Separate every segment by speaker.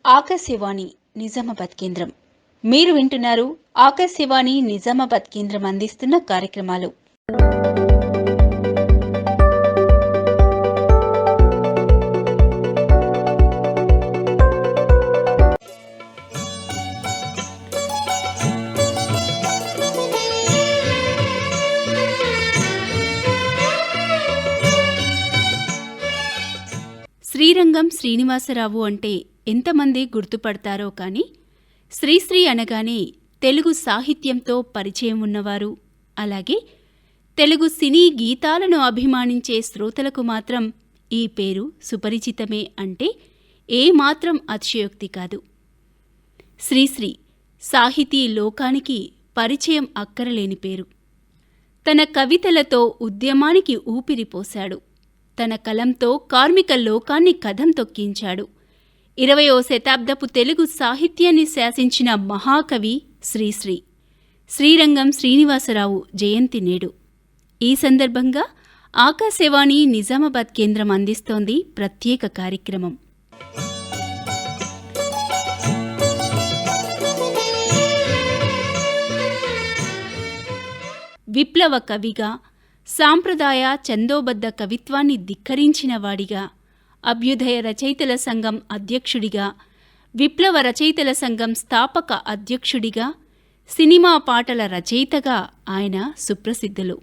Speaker 1: ఆకాశవాణి నిజామాబాద్ కేంద్రం. మీరు వింటున్నారు ఆకాశవాణి నిజామాబాద్ కేంద్రం అందిస్తున్న కార్యక్రమాలు. శ్రీరంగం శ్రీనివాసరావు అంటే ఎంతమంది గుర్తుపడతారో కానీ శ్రీశ్రీ అనగానే తెలుగు సాహిత్యంతో పరిచయం ఉన్నవారు, అలాగే తెలుగు సినీ గీతాలను అభిమానించే శ్రోతలకు మాత్రం ఈ పేరు సుపరిచితమే అంటే ఏమాత్రం అతిశయోక్తి కాదు. శ్రీశ్రీ సాహితీ లోకానికి పరిచయం అక్కరలేని పేరు. తన కవితలతో ఉద్యమానికి ఊపిరిపోశాడు. తన కలంతో కార్మిక లోకాన్ని కదం తొక్కించాడు. 20వ శతాబ్దపు తెలుగు సాహిత్యాన్ని శాసించిన మహాకవి శ్రీశ్రీ. శ్రీరంగం శ్రీనివాసరావు జయంతి నేడు. ఈ సందర్భంగా ఆకాశవాణి నిజామాబాద్ కేంద్రం అందిస్తోంది ప్రత్యేక కార్యక్రమం. విప్లవ కవిగా, సాంప్రదాయ ఛందోబద్ధ కవిత్వాన్ని ధిక్కరించినవాడిగా, అభ్యుదయ రచయితల సంఘం అధ్యక్షుడిగా, విప్లవ రచయితల సంఘం స్థాపక అధ్యక్షుడిగా, సినిమా పాటల రచయితగా ఆయన సుప్రసిద్ధులు.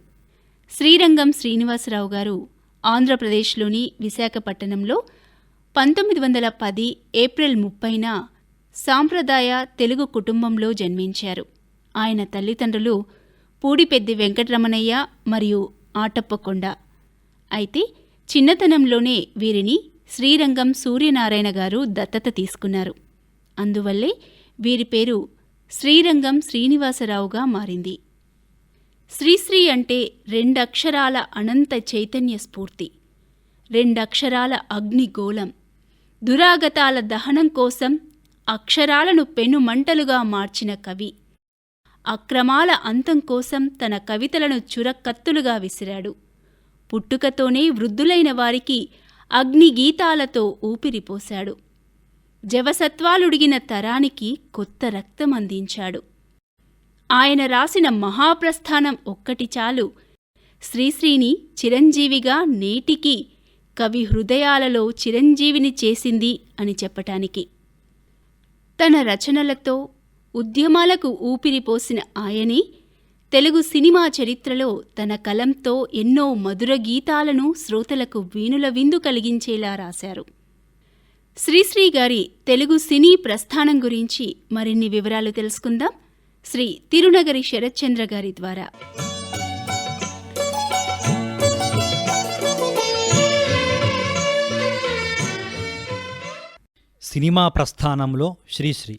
Speaker 1: శ్రీరంగం శ్రీనివాసరావు గారు ఆంధ్రప్రదేశ్లోని విశాఖపట్టణంలో 1910 ఏప్రిల్ 30న సాంప్రదాయ తెలుగు కుటుంబంలో జన్మించారు. ఆయన తల్లిదండ్రులు పూడిపెద్ది వెంకటరమణయ్య మరియు ఆటప్పకొండ. అయితే చిన్నతనంలోనే వీరిని శ్రీరంగం సూర్యనారాయణ గారు దత్తత తీసుకున్నారు. అందువల్లే వీరి పేరు శ్రీరంగం శ్రీనివాసరావుగా మారింది. శ్రీశ్రీ అంటే 2 అక్షరాల అనంత చైతన్య స్ఫూర్తి, 2 అక్షరాల అగ్నిగోళం. దురాగతాల దహనం కోసం అక్షరాలను పెనుమంటలుగా మార్చిన కవి. అక్రమాల అంతం కోసం తన కవితలను చురకత్తులుగా విసిరాడు. పుట్టుకతోనే వృద్ధులైన వారికి అగ్నిగీతాలతో ఊపిరిపోశాడు. జవసత్వాలుడిగిన తరానికి కొత్త రక్తం అందించాడు. ఆయన రాసిన మహాప్రస్థానం ఒక్కటి చాలు శ్రీశ్రీని చిరంజీవిగా నేటికి కవి హృదయాలలో చిరంజీవిని చేసింది అని చెప్పటానికి. తన రచనలతో ఉద్యమాలకు ఊపిరిపోసిన ఆయనే తెలుగు సినిమా చరిత్రలో తన కలంతో ఎన్నో మధుర గీతాలను శ్రోతలకు వీణుల విందు కలిగించేలా రాశారు. శ్రీశ్రీ గారి తెలుగు సినీ ప్రస్థానం గురించి మరిన్ని వివరాలు తెలుసుకుందాం శ్రీ తిరునగరి శరత్చంద్ర గారి ద్వారా.
Speaker 2: సినిమా ప్రస్థానంలో శ్రీశ్రీ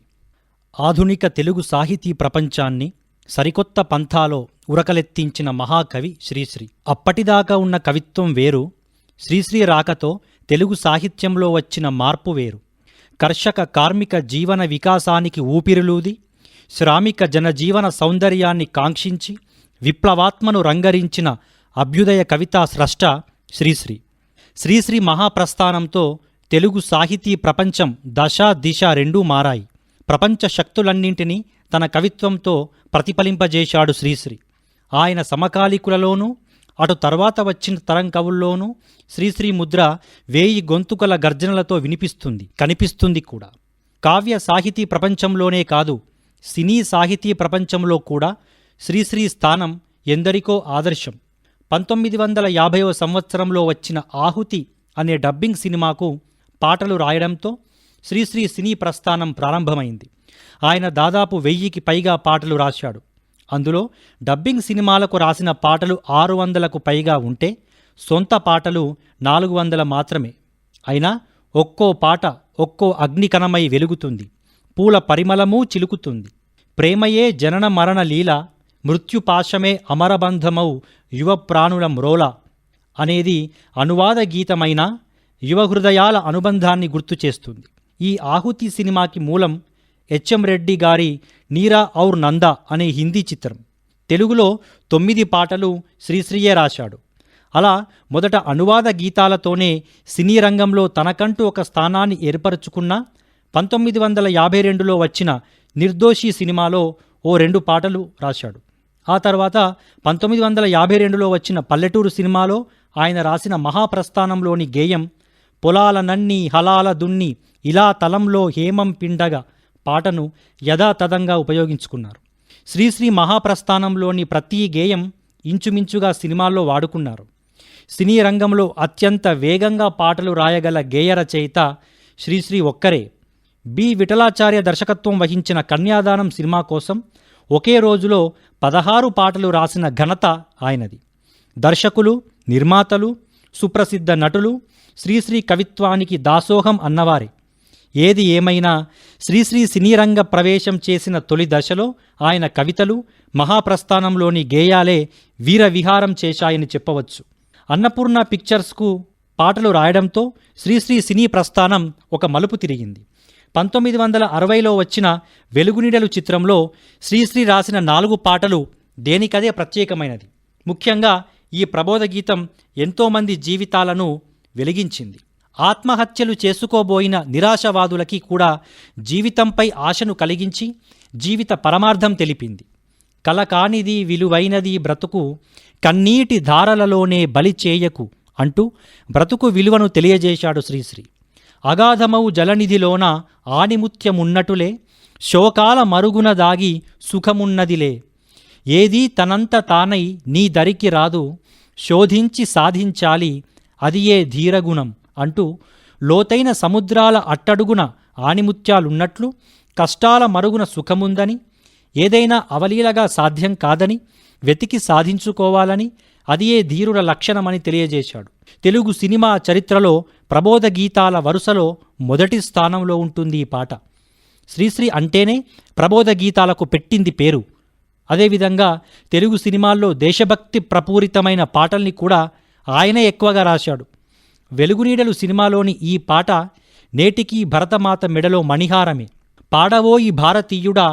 Speaker 2: ఆధునిక తెలుగు సాహితీ ప్రపంచాన్ని సరికొత్త పంథాలో ఉరకలెత్తించిన మహాకవి శ్రీశ్రీ. అప్పటిదాకా ఉన్న కవిత్వం వేరు, శ్రీశ్రీ రాకతో తెలుగు సాహిత్యంలో వచ్చిన మార్పు వేరు. కర్షక కార్మిక జీవన వికాసానికి ఊపిరులూది, శ్రామిక జనజీవన సౌందర్యాన్ని కాంక్షించి విప్లవాత్మను రంగరించిన అభ్యుదయ కవితా స్రష్ట శ్రీశ్రీ. శ్రీశ్రీ మహాప్రస్థానంతో తెలుగు సాహితీ ప్రపంచం దశ దిశ రెండూ మారాయి. ప్రపంచ శక్తులన్నింటినీ తన కవిత్వంతో ప్రతిఫలింపజేశాడు శ్రీశ్రీ. ఆయన సమకాలీకులలోనూ అటు తర్వాత వచ్చిన తరం కవుల్లోనూ శ్రీశ్రీ ముద్ర 1000 గొంతుకల గర్జనలతో వినిపిస్తుంది, కనిపిస్తుంది కూడా. కావ్య సాహితీ ప్రపంచంలోనే కాదు, సినీ సాహితీ ప్రపంచంలో కూడా శ్రీశ్రీ స్థానం ఎందరికో ఆదర్శం. 1950వ సంవత్సరంలో వచ్చిన ఆహుతి అనే డబ్బింగ్ సినిమాకు పాటలు రాయడంతో శ్రీశ్రీ సినీ ప్రస్థానం ప్రారంభమైంది. ఆయన దాదాపు 1000కి పైగా పాటలు రాశాడు. అందులో డబ్బింగ్ సినిమాలకు రాసిన పాటలు 600కు పైగా ఉంటే సొంత పాటలు 400 మాత్రమే. అయినా ఒక్కో పాట ఒక్కో అగ్నికణమై వెలుగుతుంది, పూల పరిమళమూ చిలుకుతుంది. ప్రేమయే జనన మరణ లీల, మృత్యుపాశమే అమరబంధమౌ యువప్రాణుల మ్రోల అనేది అనువాద గీతమైన యువ హృదయాల అనుబంధాన్ని గుర్తు చేస్తుంది. ఈ ఆహుతి సినిమాకి మూలం హెచ్ఎం రెడ్డి గారి నీరా ఔర్ నందా అనే హిందీ చిత్రం. తెలుగులో 9 పాటలు శ్రీశ్రీయే రాశాడు. అలా మొదట అనువాద గీతాలతోనే సినీ రంగంలో తనకంటూ ఒక స్థానాన్ని ఏర్పరచుకున్న 1952లో వచ్చిన నిర్దోషి సినిమాలో ఓ 2 పాటలు రాశాడు. ఆ తర్వాత 1952లో వచ్చిన పల్లెటూరు సినిమాలో ఆయన రాసిన మహాప్రస్థానంలోని గేయం పొలాల నన్ని హలాల దున్ని ఇలా తలంలో హేమం పిండగా పాటను యథాతథంగా ఉపయోగించుకున్నారు. శ్రీశ్రీ మహాప్రస్థానంలోని ప్రతి గేయం ఇంచుమించుగా సినిమాల్లో వాడుకున్నారు. సినీ రంగంలో అత్యంత వేగంగా పాటలు రాయగల గేయ రచయిత శ్రీశ్రీ ఒక్కరే. బి విఠలాచార్య దర్శకత్వం వహించిన కన్యాదానం సినిమా కోసం ఒకే రోజులో 16 పాటలు రాసిన ఘనత ఆయనది. దర్శకులు, నిర్మాతలు, సుప్రసిద్ధ నటులు శ్రీశ్రీ కవిత్వానికి దాసోహం అన్నవారే. ఏది ఏమైనా శ్రీశ్రీ సినీరంగ ప్రవేశం చేసిన తొలి దశలో ఆయన కవితలు, మహాప్రస్థానంలోని గేయాలే వీరవిహారం చేశాయని చెప్పవచ్చు. అన్నపూర్ణ పిక్చర్స్కు పాటలు రాయడంతో శ్రీశ్రీ సినీ ప్రస్థానం ఒక మలుపు తిరిగింది. 1960లో వచ్చిన వెలుగునీడలు చిత్రంలో శ్రీశ్రీ రాసిన 4 పాటలు దేనికదే ప్రత్యేకమైనది. ముఖ్యంగా ఈ ప్రబోధ గీతం ఎంతోమంది జీవితాలను వెలిగించింది. ఆత్మహత్యలు చేసుకోబోయిన నిరాశవాదులకి కూడా జీవితంపై ఆశను కలిగించి జీవిత పరమార్థం తెలిపింది. కల కానిది విలువైనది బ్రతుకు, కన్నీటి ధారలలోనే బలి చేయకు అంటూ బ్రతుకు విలువను తెలియజేశాడు శ్రీశ్రీ. అగాధమౌ జలనిధిలోన ఆణిముత్యమున్నటులే, శోకాల మరుగున దాగి సుఖమున్నదిలే, ఏదీ తనంత తానై నీ దరికి రాదు, శోధించి సాధించాలి అది ఏ ధీరగుణం అంటూ లోతైన సముద్రాల అట్టడుగున ఆణిముత్యాలున్నట్లు కష్టాల మరుగున సుఖముందని, ఏదైనా అవలీలగా సాధ్యం కాదని వెతికి సాధించుకోవాలని, అది ఏ ధీరుల లక్షణమని తెలియజేశాడు. తెలుగు సినిమా చరిత్రలో ప్రబోధ గీతాల వరుసలో మొదటి స్థానంలో ఉంటుంది ఈ పాట. శ్రీశ్రీ అంటేనే ప్రబోధ గీతాలకు పెట్టింది పేరు. అదేవిధంగా తెలుగు సినిమాల్లో దేశభక్తి ప్రపూరితమైన పాటల్ని కూడా ఆయనే ఎక్కువగా రాశాడు. వెలుగునీడలు సినిమాలోని ఈ పాట నేటికీ భరతమాత మెడలో మణిహారమే. పాడవోయి భారతీయుడా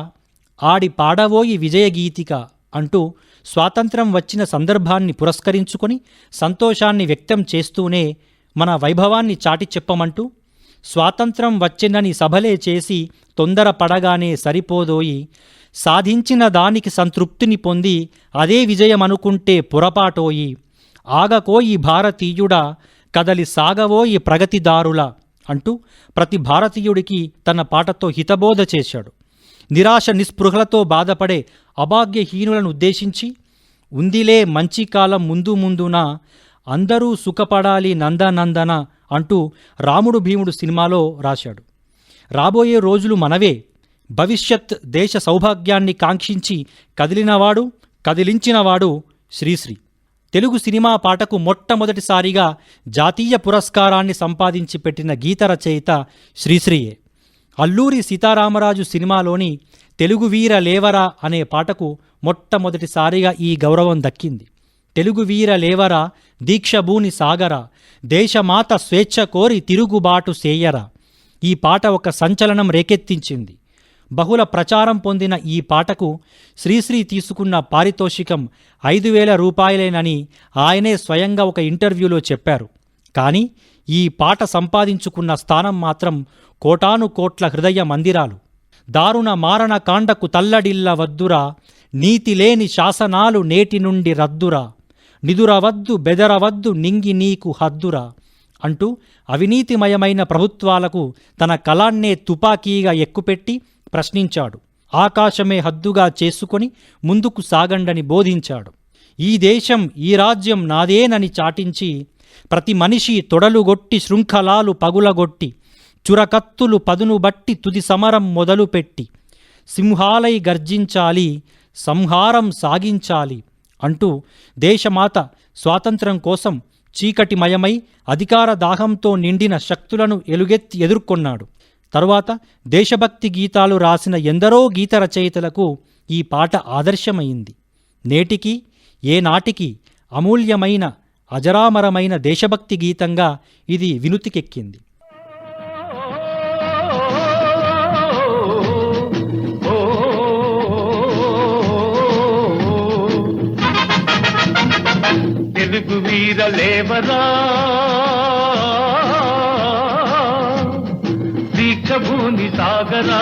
Speaker 2: ఆడి పాడవోయి విజయగీతిక అంటూ స్వాతంత్రం వచ్చిన సందర్భాన్ని పురస్కరించుకొని సంతోషాన్ని వ్యక్తం చేస్తూనే మన వైభవాన్ని చాటి చెప్పమంటూ, స్వాతంత్రం వచ్చిందని సభలే చేసి తొందర పడగానే సరిపోదోయి, సాధించిన దానికి సంతృప్తిని పొంది అదే విజయమనుకుంటే పొరపాటోయి, ఆగకోయి భారతీయుడా కదలి సాగవోయి ప్రగతిదారుల అంటూ ప్రతి భారతీయుడికి తన పాటతో హితబోధ చేశాడు. నిరాశ నిస్పృహలతో బాధపడే అభాగ్యహీనులను ఉద్దేశించి, ఉందిలే మంచి కాలం ముందు ముందున అందరూ సుఖపడాలి నందనందన అంటూ రాముడు భీముడు సినిమాలో రాశాడు. రాబోయే రోజులు మనవే, భవిష్యత్ దేశ సౌభాగ్యాన్ని కాంక్షించి కదిలినవాడు, కదిలించినవాడు శ్రీశ్రీ. తెలుగు సినిమా పాటకు మొట్టమొదటిసారిగా జాతీయ పురస్కారాన్ని సంపాదించి పెట్టిన గీత రచయిత శ్రీశ్రీయే. అల్లూరి సీతారామరాజు సినిమాలోని తెలుగు వీర లేవరా అనే పాటకు మొట్టమొదటిసారిగా ఈ గౌరవం దక్కింది. తెలుగు వీర లేవరా దీక్షభూని సాగరా, దేశమాత స్వేచ్ఛ కోరి తిరుగుబాటు సేయరా. ఈ పాట ఒక సంచలనం రేకెత్తించింది. బహుళ ప్రచారం పొందిన ఈ పాటకు శ్రీశ్రీ తీసుకున్న పారితోషికం 5,000 రూపాయలేనని ఆయనే స్వయంగా ఒక ఇంటర్వ్యూలో చెప్పారు. కానీ ఈ పాట సంపాదించుకున్న స్థానం మాత్రం కోటాను కోట్ల హృదయ మందిరాలు. దారుణ మారణ కాండకు తల్లడిల్ల వద్దురా, నీతిలేని శాసనాలు నేటి నుండి రద్దురా, నిదురవద్దు బెదరవద్దు నింగి నీకు హద్దురా అంటూ అవినీతిమయమైన ప్రభుత్వాలకు తన కలాన్నే తుపాకీగా ఎక్కుపెట్టి ప్రశ్నించాడు. ఆకాశమే హద్దుగా చేసుకొని ముందుకు సాగండని బోధించాడు. ఈ దేశం ఈ రాజ్యం నాదేనని చాటించి ప్రతి మనిషి తొడలుగొట్టి శృంఖలాలు పగులగొట్టి చురకత్తులు పదును బట్టి తుది సమరం మొదలుపెట్టి సింహాలై గర్జించాలి సంహారం సాగించాలి అంటూ దేశమాత స్వాతంత్రం కోసం చీకటిమయమై అధికార దాహంతో నిండిన శక్తులను ఎలుగెత్తి ఎదుర్కొన్నాడు. తరువాత దేశభక్తి గీతాలు రాసిన ఎందరో గీత రచయితలకు ఈ పాట ఆదర్శమైంది. నేటికి ఏనాటికి అమూల్యమైన అజరామరమైన దేశభక్తి గీతంగా ఇది వినుతికెక్కింది.
Speaker 3: తెలుగు వీర లేవరా, దీక్ష దీక్షభూని సాగరా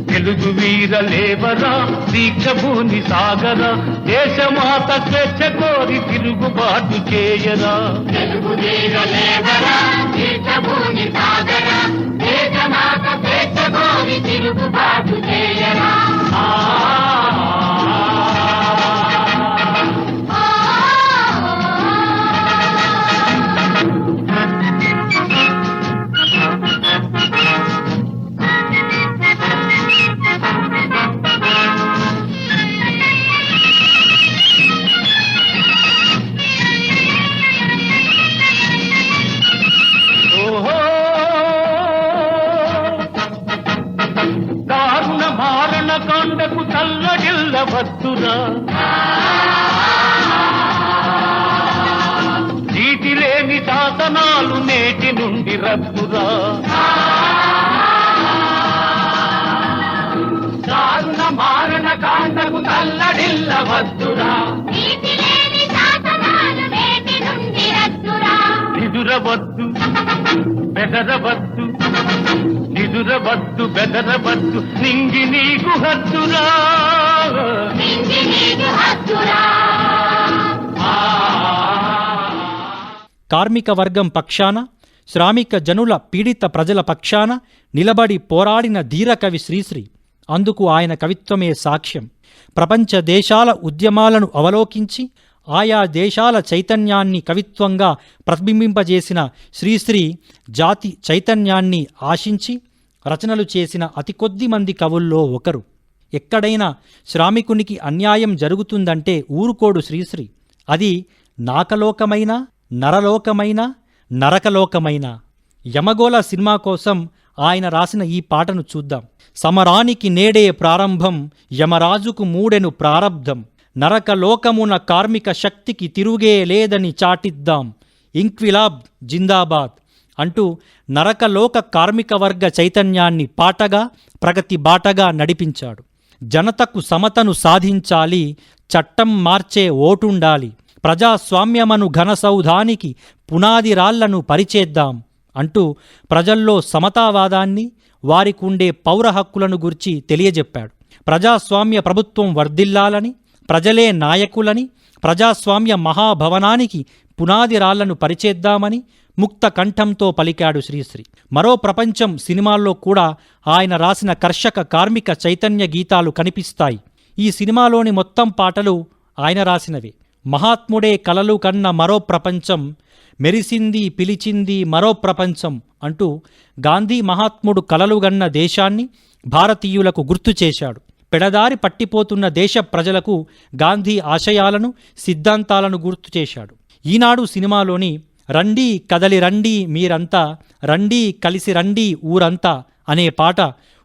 Speaker 3: తెలుగు వీర లేవరా దీక్షభూని సాగరా దేశమాత స్వేచ్ఛ కోరి తిరుగుబాటు చేయరా
Speaker 4: తెలుగు వీర లేవరా దీక్షభూని సాగరా దేశమాత స్వేచ్ఛ కోరి తిరుగుబాటు చేయరా
Speaker 3: దారుణ మారణ కాండకు తల్లడిల్లవద్దురా నీటి లేని శాసనాలు నేటి నుండి రద్దురా దారుణ మారణ కాండకు తల్లడిల్లవద్దురా
Speaker 4: నీతి లేని శాసనాలు నేటి నుండి రద్దురా
Speaker 3: నిదురవద్దు బెదరవద్దు నిదురవద్దు బెదరవద్దు నింగి నీకు హద్దురా
Speaker 4: నింగి నీకు హద్దురా
Speaker 2: కార్మిక వర్గం పక్షాన శ్రామిక జనుల పీడిత ప్రజల పక్షాన నిలబడి పోరాడిన ధీరకవి శ్రీశ్రీ. అందుకు ఆయన కవిత్వమే సాక్ష్యం. ప్రపంచ దేశాల ఉద్యమాలను అవలోకించి ఆయా దేశాల చైతన్యాన్ని కవిత్వంగా ప్రతిబింబింపజేసిన శ్రీశ్రీ జాతి చైతన్యాన్ని ఆశించి రచనలు చేసిన అతి కొద్ది మంది కవుల్లో ఒకరు. ఎక్కడైనా శ్రామికునికి అన్యాయం జరుగుతుందంటే ఊరుకోడు శ్రీశ్రీ. అది నాకలోకమైనా నరలోకమైనా నరకలోకమైనా. యమగోళ సినిమా కోసం ఆయన రాసిన ఈ పాటను చూద్దాం. సమరానికి నేడే ప్రారంభం, యమరాజుకు మూడెను ప్రారబ్ధం, నరకలోకమున కార్మిక శక్తికి తిరుగే లేదని చాటిద్దాం, ఇంక్విలాబ్ జిందాబాద్ అంటూ నరకలోక కార్మిక వర్గ చైతన్యాన్ని పాటగా ప్రగతి బాటగా నడిపించాడు. జనతకు సమతను సాధించాలి, చట్టం మార్చే ఓటుండాలి, ప్రజాస్వామ్యమను ఘనసౌధానికి పునాది రాళ్లను పరిచేద్దాం అంటూ ప్రజల్లో సమతావాదాన్ని, వారికుండే పౌర హక్కులను గురించి తెలియజెప్పాడు. ప్రజాస్వామ్య ప్రభుత్వం వర్ధిల్లాలని, ప్రజలే నాయకులని, ప్రజాస్వామ్య మహాభవనానికి పునాది రాళ్లను పరిచేద్దామని ముక్త కంఠంతో పలికాడు శ్రీశ్రీ. మరో ప్రపంచం సినిమాల్లో కూడా ఆయన రాసిన కర్షక కార్మిక చైతన్య గీతాలు కనిపిస్తాయి. ఈ సినిమాలోని మొత్తం పాటలు ఆయన రాసినవే. మహాత్ముడే కలలు కన్న మరో ప్రపంచం, మెరిసింది పిలిచింది మరో ప్రపంచం అంటూ గాంధీ మహాత్ముడు కలలుగన్న దేశాన్ని భారతీయులకు గుర్తు చేశాడు. పెడదారి పట్టిపోతున్న దేశ ప్రజలకు గాంధీ ఆశయాలను, సిద్ధాంతాలను గుర్తు చేశాడు. ఈనాడు సినిమాలోని రండి కదలి రండి మీరంతా, రండి కలిసి రండి ఊరంతా అనే పాట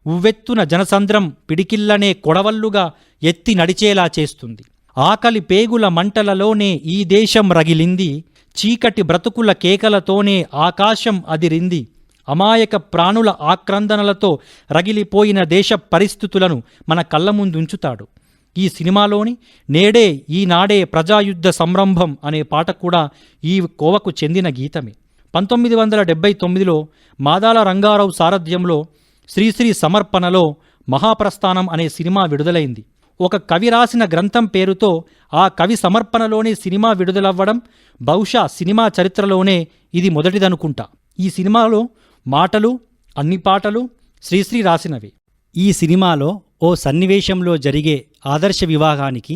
Speaker 2: ఉవ్వెత్తున జనసంద్రం పిడికిల్లనే కొడవల్లుగా ఎత్తి నడిచేలా చేస్తుంది. ఆకలి పేగుల మంటలలోనే ఈ దేశం రగిలింది, చీకటి బ్రతుకుల కేకలతోనే ఆకాశం అదిరింది, అమాయక ప్రాణుల ఆక్రందనలతో రగిలిపోయిన దేశ పరిస్థితులను మన కళ్ళ ముందుంచుతాడు. ఈ సినిమాలోని నేడే ఈనాడే ప్రజాయుద్ధ సంరంభం అనే పాట కూడా ఈ కోవకు చెందిన గీతమే. 1979లో మాదాల రంగారావు సారథ్యంలో శ్రీశ్రీ సమర్పణలో మహాప్రస్థానం అనే సినిమా విడుదలైంది. ఒక కవి రాసిన గ్రంథం పేరుతో ఆ కవి సమర్పణలోనే సినిమా విడుదలవ్వడం బహుశా సినిమా చరిత్రలోనే ఇది మొదటిదనుకుంటా. ఈ సినిమాలో మాటలు, అన్ని పాటలు శ్రీశ్రీ రాసినవి. ఈ సినిమాలో ఓ సన్నివేశంలో జరిగే ఆదర్శ వివాహానికి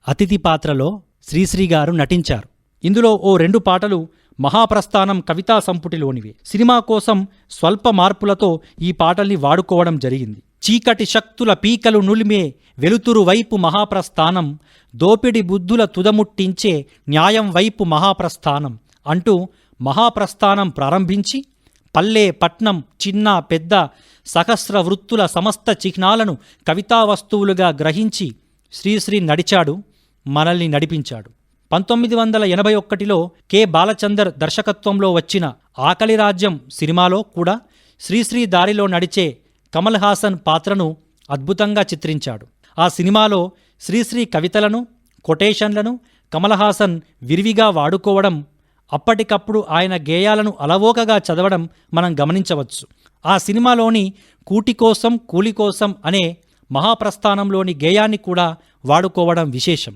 Speaker 2: అతిథి పాత్రలో శ్రీశ్రీ గారు నటించారు. ఇందులో ఓ 2 పాటలు మహాప్రస్థానం కవితా సంపుటిలోనివే. సినిమా కోసం స్వల్ప మార్పులతో ఈ పాటల్ని వాడుకోవడం జరిగింది. చీకటి శక్తుల పీకలు నులిమే వెలుతురు వైపు మహాప్రస్థానం, దోపిడి బుద్ధుల తుదముట్టించే న్యాయం వైపు మహాప్రస్థానం అంటూ మహాప్రస్థానం ప్రారంభించి పల్లె పట్నం చిన్న పెద్ద సహస్ర వృత్తుల సమస్త చిహ్నాలను కవితా వస్తువులుగా గ్రహించి శ్రీశ్రీ నడిచాడు, మనల్ని నడిపించాడు. 1981లో కె బాలచందర్ దర్శకత్వంలో వచ్చిన ఆకలి రాజ్యం సినిమాలో కూడా శ్రీశ్రీ దారిలో నడిచే కమల్ హాసన్ పాత్రను అద్భుతంగా చిత్రించాడు. ఆ సినిమాలో శ్రీశ్రీ కవితలను, కొటేషన్లను కమల్ హాసన్ విరివిగా వాడుకోవడం అప్పటికప్పుడు ఆయన గేయాలను అలవోకగా చదవడం మనం గమనించవచ్చు. ఆ సినిమాలోని కూటి కోసం కూలి కోసం అనే మహాప్రస్థానంలోని గేయాన్ని కూడా వాడుకోవడం విశేషం.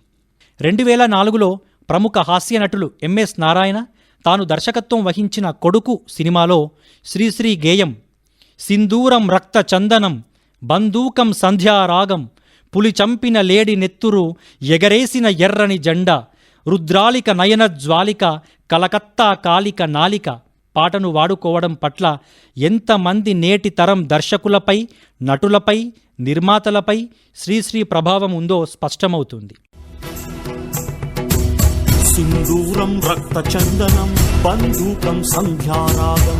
Speaker 2: 2004లో ప్రముఖ హాస్య నటులు ఎంఎస్ నారాయణ తాను దర్శకత్వం వహించిన కొడుకు సినిమాలో శ్రీశ్రీ గేయం సింధూరం రక్త చందనం బందూకం సంధ్యారాగం పులి చంపిన లేడి నెత్తురు ఎగరేసిన ఎర్రని జెండా రుద్రాలిక నయన జ్వాలిక కలకత్తా కాలిక నాలిక పాటను వాడుకోవడం పట్ల ఎంతమంది నేటి తరం దర్శకులపై, నటులపై, నిర్మాతలపై శ్రీశ్రీ ప్రభావం ఉందో స్పష్టమవుతుంది.
Speaker 5: సింధూరం రక్త చందనం బందూకం సంధ్యారాగం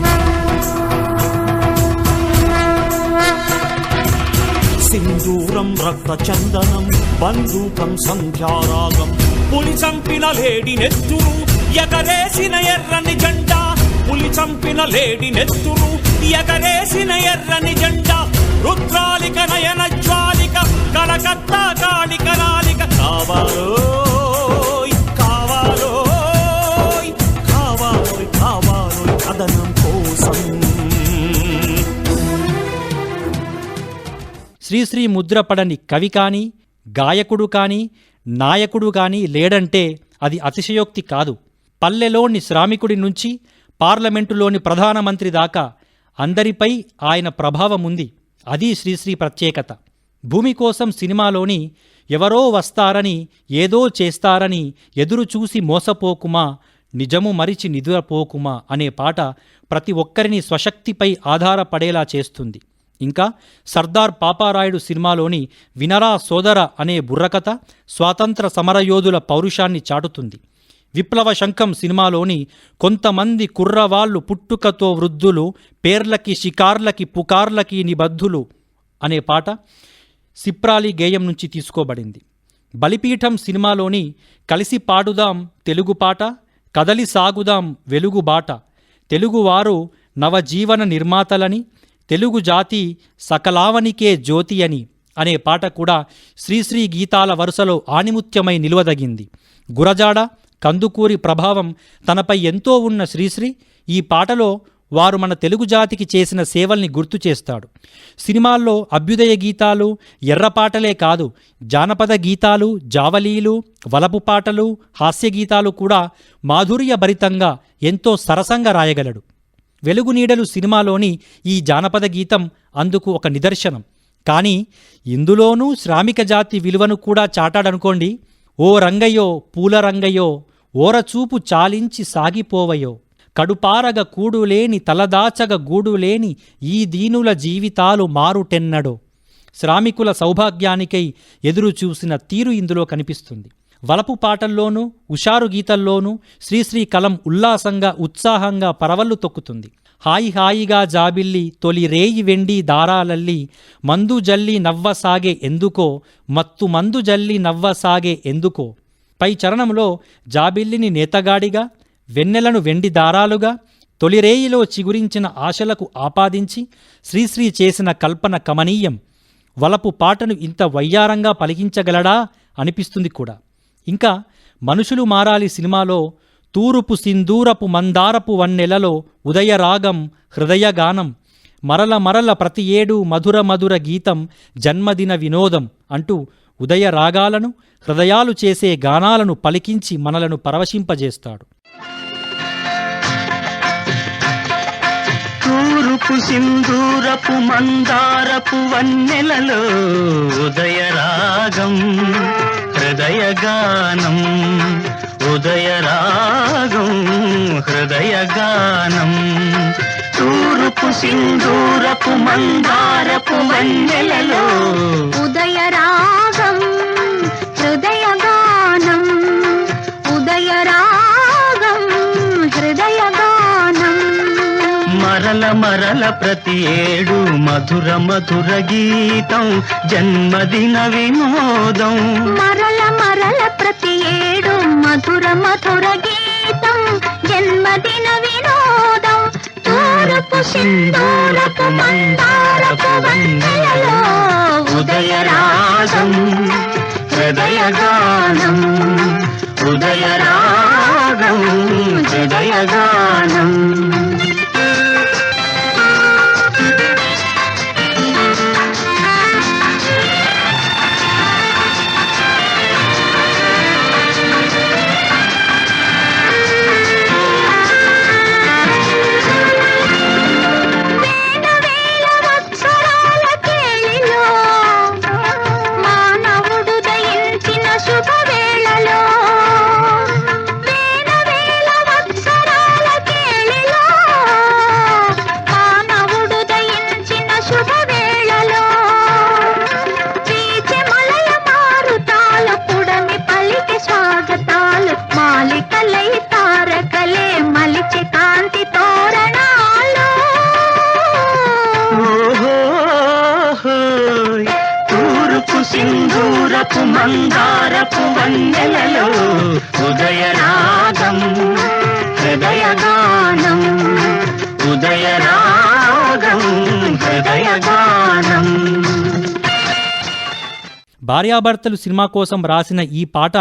Speaker 5: సింధూరం రక్త చందనం బందూకం సంధ్యారాగం పులి చంపిన లేడి నెత్తురు ఎగరేసిన ఎర్రని జెండా పులి చంపిన లేడి నెత్తురు ఎగరేసిన ఎర్రని జెండా రుద్రాలిక నయన జ్వాలిక కలకత్తా కాళిక నాలిక కావాలో కథనం కోసం.
Speaker 2: శ్రీశ్రీ ముద్రపడని కవి కానీ, గాయకుడు కానీ, నాయకుడు కానీ లేడంటే అది అతిశయోక్తి కాదు. పల్లెలోని శ్రామికుడి నుంచి పార్లమెంటులోని ప్రధానమంత్రి దాకా అందరిపై ఆయన ప్రభావం ఉంది. అది శ్రీశ్రీ ప్రత్యేకత. భూమి కోసం సినిమాలోని ఎవరో వస్తారని, ఏదో చేస్తారని ఎదురుచూసి మోసపోకుమా, నిజము మరిచి నిదురపోకుమా అనే పాట ప్రతి ఒక్కరిని స్వశక్తిపై ఆధారపడేలా చేస్తుంది. ఇంకా సర్దార్ పాపారాయుడు సినిమాలోని వినరా సోదర అనే బుర్రకథ స్వాతంత్ర సమరయోధుల పౌరుషాన్ని చాటుతుంది. విప్లవ శంఖం సినిమాలోని కొంతమంది కుర్రవాళ్లు పుట్టుకతో వృద్ధులు పేర్లకి షికార్లకి పుకార్లకి నిబద్ధులు అనే పాట సిప్రాలి గేయం నుంచి తీసుకోబడింది. బలిపీఠం సినిమాలోని కలిసి పాడుదాం తెలుగు పాట కదలి సాగుదాం వెలుగు బాట తెలుగువారు నవజీవన నిర్మాతలని తెలుగు జాతి సకలావనికే జ్యోతి అని అనే పాట కూడా శ్రీశ్రీ గీతాల వరుసలో ఆణిముత్యమై నిలువదగింది. గురజాడ, కందుకూరి ప్రభావం తనపై ఎంతో ఉన్న శ్రీశ్రీ ఈ పాటలో వారు మన తెలుగు జాతికి చేసిన సేవల్ని గుర్తు చేస్తాడు. సినిమాల్లో అభ్యుదయ గీతాలు, ఎర్రపాటలే కాదు, జానపద గీతాలు, జావలీలు, వలపు పాటలు, హాస్య గీతాలు కూడా మాధుర్యభరితంగా ఎంతో సరసంగా రాయగలడు. వెలుగునీడలు సినిమాలోని ఈ జానపద గీతం అందుకు ఒక నిదర్శనం. కానీ ఇందులోనూ శ్రామిక జాతి విలువను కూడా చాటాడనుకోండి. ఓ రంగయ్యో పూల రంగయ్యో ఓరచూపు చాలించి సాగిపోవయో కడుపారగ కూడులేని తలదాచగ గూడులేని ఈ దీనుల జీవితాలు మారుటెన్నడో శ్రామికుల సౌభాగ్యానికై ఎదురు చూసిన తీరు ఇందులో కనిపిస్తుంది. వలపు పాటల్లోనూ ఉషారు గీతల్లోనూ శ్రీశ్రీ కలం ఉల్లాసంగా ఉత్సాహంగా పరవళ్లు తొక్కుతుంది. హాయి హాయిగా జాబిల్లి తొలి రేయి వెండి దారాలల్లి మందు జల్లి నవ్వసాగే ఎందుకో మత్తు మందు జల్లి నవ్వసాగే ఎందుకో పై చరణంలో జాబిల్లిని నేతగాడిగా వెన్నెలను వెండి దారాలుగా తొలిరేయిలో చిగురించిన ఆశలకు ఆపాదించి శ్రీశ్రీ చేసిన కల్పన కమనీయం. వలపు పాటను ఇంత వయ్యారంగా పలికించగలడా అనిపిస్తుంది కూడా. ఇంకా మనుషులు మారాలి సినిమాలో తూరుపు సింధూరపు మందారపు వన్నెలలో ఉదయరాగం హృదయగానం మరల మరల ప్రతి ఏడు మధుర మధుర గీతం జన్మదిన వినోదం అంటూ ఉదయ రాగాలను హృదయాలు చేసే గానాలను పలికించి మనలను పరవశింపజేస్తాడు.
Speaker 3: తూరుపు సింధూరపు మందారపు వన్నెలలో ఉదయరాగం హృదయగానం ఉదయరాగం హృదయగానం తూరుపు సింధూరపు మందారపు వన్నెలలో
Speaker 4: ఉదయరాగం హృదయగానం ఉదయరాగం హృదయగానం
Speaker 3: మరల మరల ప్రతి ఏడు మధుర మధుర గీతం జన్మదిన వినోదం
Speaker 4: మరల మరల ప్రతి ఏడు మధుర మధుర గీతం జన్మదిన వినోదం తూరుపు సింధూరపు మందారపు వన్నెలలో ఉదయరాగం
Speaker 3: హృదయగానం ఉదయరాగం హృదయగానం. సింధూరపు మందారపు వన్నెలలో ఉదయరాగం హృదయగానం. ఉదయరాగం హృదయగానం.
Speaker 2: భార్యాభర్తలు సినిమా కోసం రాసిన ఈ పాట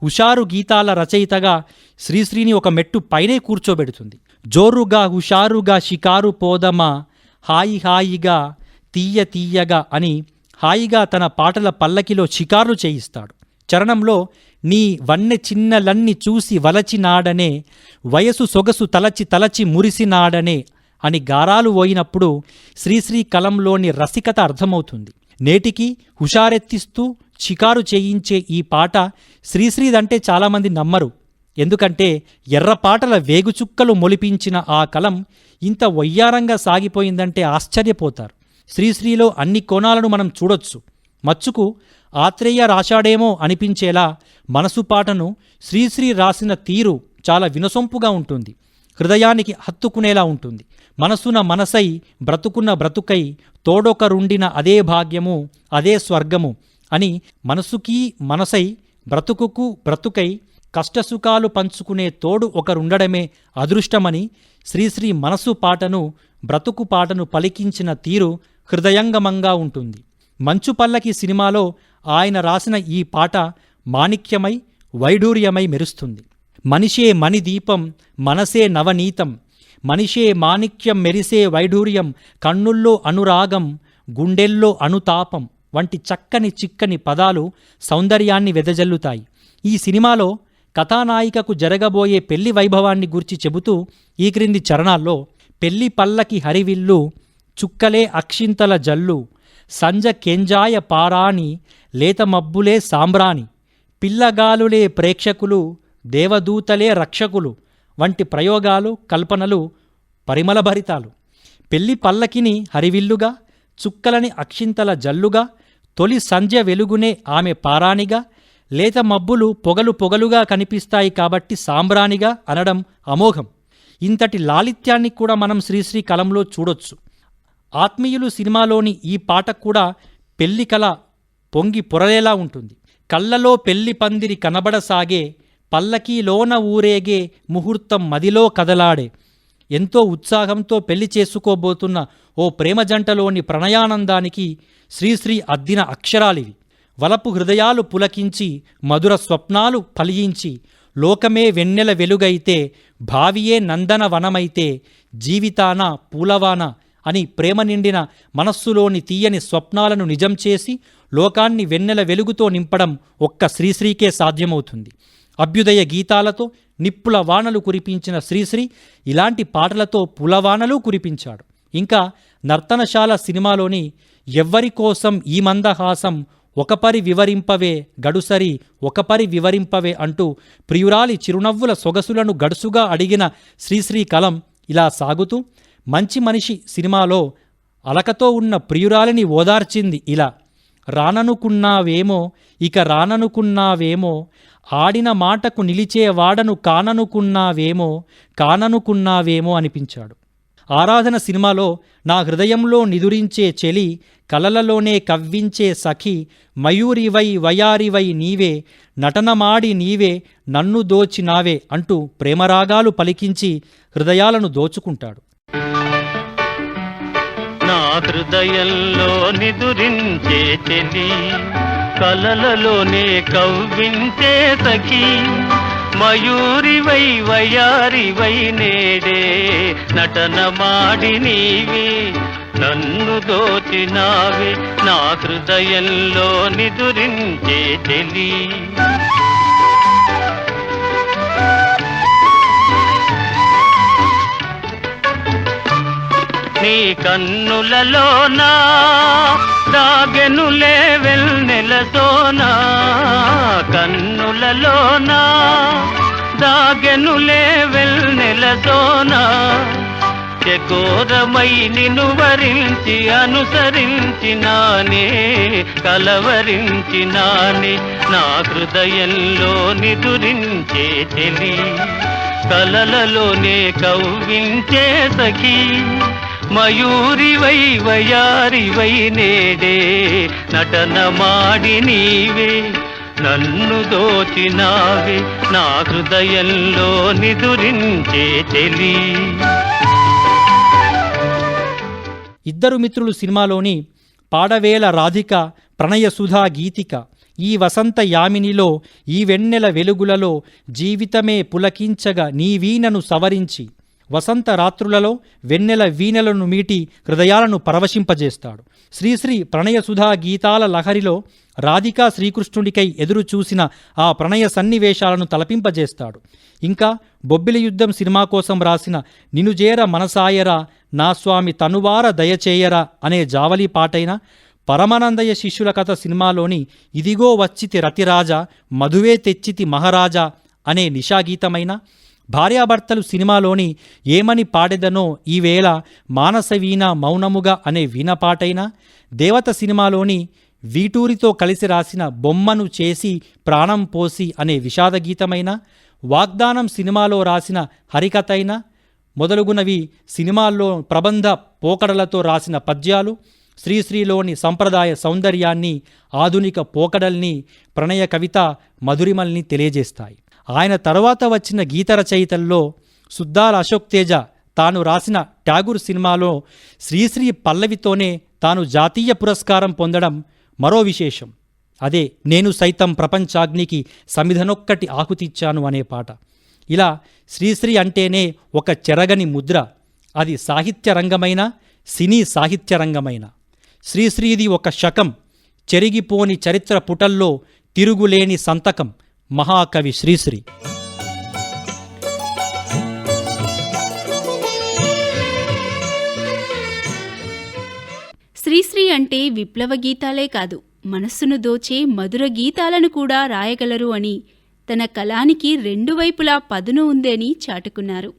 Speaker 2: హుషారు గీతాల రచయితగా శ్రీశ్రీని ఒక మెట్టు పైనే కూర్చోబెడుతుంది. జోరుగా హుషారుగా షికారు పోదమా, హాయి హాయిగా తీయ తీయగా అని హాయిగా తన పాటల పల్లకిలో షికార్లు చేయిస్తాడు. చరణంలో నీ వన్నె చిన్నలన్ని చూసి వలచినాడనే, వయసు సొగసు తలచి తలచి మురిసినాడనే అని గారాలు పోయినప్పుడు శ్రీశ్రీ కలంలోని రసికత అర్థమవుతుంది. నేటికి హుషారెత్తిస్తూ షికారు చేయించే ఈ పాట శ్రీశ్రీదంటే చాలామంది నమ్మరు. ఎందుకంటే ఎర్రపాటల వేగుచుక్కలు మొలిపించిన ఆ కలం ఇంత వయ్యారంగా సాగిపోయిందంటే ఆశ్చర్యపోతారు. శ్రీశ్రీలో అన్ని కోణాలను మనం చూడొచ్చు. మచ్చుకు ఆత్రేయ రాశాడేమో అనిపించేలా మనసు పాటను శ్రీశ్రీ రాసిన తీరు చాలా వినసొంపుగా ఉంటుంది. హృదయానికి హత్తుకునేలా ఉంటుంది. మనసున మనసై బ్రతుకున్న బ్రతుకై తోడొకరుండిన అదే భాగ్యము అదే స్వర్గము అని మనసుకి మనసై బ్రతుకుకు బ్రతుకై కష్టసుఖాలు పంచుకునే తోడు ఒకరుండడమే అదృష్టమని శ్రీశ్రీ మనసు పాటను బ్రతుకు పాటను పలికించిన తీరు హృదయంగమంగా ఉంటుంది. మంచు పల్లకి సినిమాలో ఆయన రాసిన ఈ పాట మాణిక్యమై వైడూర్యమై మెరుస్తుంది. మనిషే మణిదీపం మనసే నవనీతం, మనిషే మాణిక్యం మెరిసే వైడూర్యం, కన్నుల్లో అనురాగం గుండెల్లో అనుతాపం వంటి చక్కని చిక్కని పదాలు సౌందర్యాన్ని వెదజల్లుతాయి. ఈ సినిమాలో కథానాయికకు జరగబోయే పెళ్లి వైభవాన్ని గూర్చి చెబుతూ ఈ క్రింది చరణాల్లో పెళ్లి పల్లకి హరివిల్లు, చుక్కలే అక్షింతల జల్లు, సంజ కెంజాయ పారాని, లేత మబ్బులే సాంబ్రాణి, పిల్లగాలులే ప్రేక్షకులు, దేవదూతలే రక్షకులు వంటి ప్రయోగాలు కల్పనలు పరిమళభరితాలు. పెళ్లి పల్లకిని హరివిల్లుగా, చుక్కలని అక్షింతల జల్లుగా, తొలి సంధ్య వెలుగునే ఆమె పారానిగా, లేత మబ్బులు పొగలు పొగలుగా కనిపిస్తాయి కాబట్టి సాంబ్రాణిగా అనడం అమోఘం. ఇంతటి లాలిత్యాన్ని కూడా మనం శ్రీశ్రీ కలంలో చూడొచ్చు. ఆత్మీయులు సినిమాలోని ఈ పాట కూడా పెళ్లి కల పొంగి పొరలేలా ఉంటుంది. కళ్ళలో పెళ్లి పందిరి కనబడసాగే, పల్లకీలోన ఊరేగే ముహూర్తం మదిలో కదలాడే. ఎంతో ఉత్సాహంతో పెళ్లి చేసుకోబోతున్న ఓ ప్రేమ జంటలోని ప్రణయానందానికి శ్రీశ్రీ అద్దిన అక్షరాలివి. వలపు హృదయాలు పులకించి మధుర స్వప్నాలు ఫలించి, లోకమే వెన్నెల వెలుగైతే భావియే నందనవనమైతే జీవితాన పూలవాన అని ప్రేమ నిండిన మనస్సులోని తీయని స్వప్నాలను నిజం చేసి లోకాన్ని వెన్నెల వెలుగుతో నింపడం ఒక్క శ్రీశ్రీకే సాధ్యమవుతుంది. అభ్యుదయ గీతాలతో నిప్పుల వానలు కురిపించిన శ్రీశ్రీ ఇలాంటి పాటలతో పులవానలు కురిపించాడు. ఇంకా నర్తనశాల సినిమాలోని ఎవ్వరి కోసం ఈ మందహాసం, ఒకపరి వివరింపవే గడుసరి ఒకపరి వివరింపవే అంటూ ప్రియురాలి చిరునవ్వుల సొగసులను గడుసుగా అడిగిన శ్రీశ్రీ కలం ఇలా సాగుతూ, మంచి మనిషి సినిమాలో అలకతో ఉన్న ప్రియురాలిని ఓదార్చింది ఇలా, రాననుకున్నావేమో ఇక రాననుకున్నావేమో, ఆడిన మాటకు నిలిచేవాడను కాననుకున్నావేమో కాననుకున్నావేమో అనిపించాడు. ఆరాధన సినిమాలో నా హృదయంలో నిదురించే చెలి, కలలలోనే కవ్వించే సఖి, మయూరివై వయారివై నీవే, నటనమాడి నీవే నన్ను దోచినావే అంటూ ప్రేమరాగాలు పలికించి హృదయాలను దోచుకుంటాడు.
Speaker 3: నా హృదయంలో నిదురించే చెలి, కలలలోనే కవ్వించే సఖి, మయూరివై వయారివై నేడే నటన మాడి నీవే నన్ను దోచినావే నా హృదయంలో నిదురించే చెలి నీ కన్నులలోనా దాగెనులే వెన్నెలతోనా కన్నులలోనా దాగెనులే వెన్నెలతోనా చకోరమై నిన్ను వరించి అనుసరించినానే కలవరించినానే నా హృదయంలో నిదురించే చెలి కలలలోనే కవ్వించే సఖీ మయూరివై వయారివై నేడే నటన మాడి నీవే నన్ను దోచినావే నా హృదయంలో నిదురించే చెలి
Speaker 2: ఇద్దరు మిత్రులు సినిమాలోని పాడవేల రాధిక ప్రణయసుధా గీతిక ఈ వసంత యామినిలో ఈ వెన్నెల వెలుగులలో జీవితమే పులకించగా నీ వీణను సవరించి వసంత రాత్రులలో వెన్నెల వీణలను మీటి హృదయాలను పరవశింపజేస్తాడు. శ్రీశ్రీ ప్రణయసుధా గీతాల లహరిలో రాధికా శ్రీకృష్ణుడికై ఎదురు చూసిన ఆ ప్రణయ సన్నివేశాలను తలపింపజేస్తాడు. ఇంకా బొబ్బిలి యుద్ధం సినిమా కోసం రాసిన నినుజేర మనసాయరా నా స్వామి తనువార దయచేయరా అనే జావలి పాటైన, పరమానందయ్య శిష్యుల కథ సినిమాలోని ఇదిగో వచ్చితి రతిరాజా మధువే తెచ్చితి మహారాజా అనే నిషాగీతమైన, భార్యాభర్తలు సినిమాలోని ఏమని పాడెదనో ఈవేళ మానసవీణ మౌనముగా అనే వీణపాటైనా, దేవత సినిమాలోని వీటూరితో కలిసి రాసిన బొమ్మను చేసి ప్రాణం పోసి అనే విషాదగీతమైన, వాగ్దానం సినిమాలో రాసిన హరికథైన మొదలుగునవి సినిమాల్లో ప్రబంధ పోకడలతో రాసిన పద్యాలు శ్రీశ్రీలోని సంప్రదాయ సౌందర్యాన్ని, ఆధునిక పోకడల్ని, ప్రణయ కవిత మధురిమల్ని తెలియజేస్తాయి. ఆయన తరువాత వచ్చిన గీత రచయితల్లో సుద్దాల అశోక్ తేజ తాను రాసిన ట్యాగూర్ సినిమాలో శ్రీశ్రీ పల్లవితోనే తాను జాతీయ పురస్కారం పొందడం మరో విశేషం. అదే నేను సైతం ప్రపంచాగ్నికి సమిధనొక్కటి ఆకుతిచ్చాను అనే పాట. ఇలా శ్రీశ్రీ అంటేనే ఒక చెరగని ముద్ర, అది సాహిత్య రంగమైన సినీ సాహిత్య రంగమైన. శ్రీశ్రీది ఒక శకం, చెరిగిపోని చరిత్ర పుటల్లో తిరుగులేని సంతకం, మహాకవి శ్రీశ్రీ.
Speaker 1: శ్రీశ్రీ అంటే విప్లవ గీతాలే కాదు, మనస్సును దోచే మధుర గీతాలను కూడా రాయగలరు అని తన కలానికి రెండు వైపులా పదును ఉందని చాటుకున్నారు.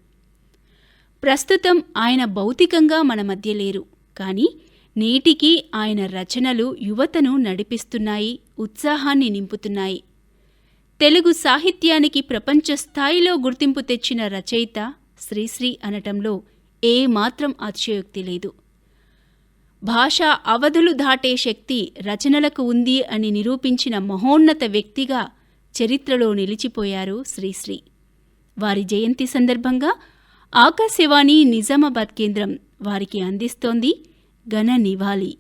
Speaker 1: ప్రస్తుతం ఆయన భౌతికంగా మన మధ్య లేరు, కానీ నేటికి ఆయన రచనలు యువతను నడిపిస్తున్నాయి, ఉత్సాహాన్ని నింపుతున్నాయి. తెలుగు సాహిత్యానికి ప్రపంచ స్థాయిలో గుర్తింపు తెచ్చిన రచయిత శ్రీశ్రీ అనటంలో ఏమాత్రం అతిశయోక్తి లేదు. భాషా అవధులు దాటే శక్తి రచనలకు ఉంది అని నిరూపించిన మహోన్నత వ్యక్తిగా చరిత్రలో నిలిచిపోయారు శ్రీశ్రీ. వారి జయంతి సందర్భంగా ఆకాశవాణి నిజామాబాద్ కేంద్రం వారికి అందిస్తోంది ఘన నివాళి.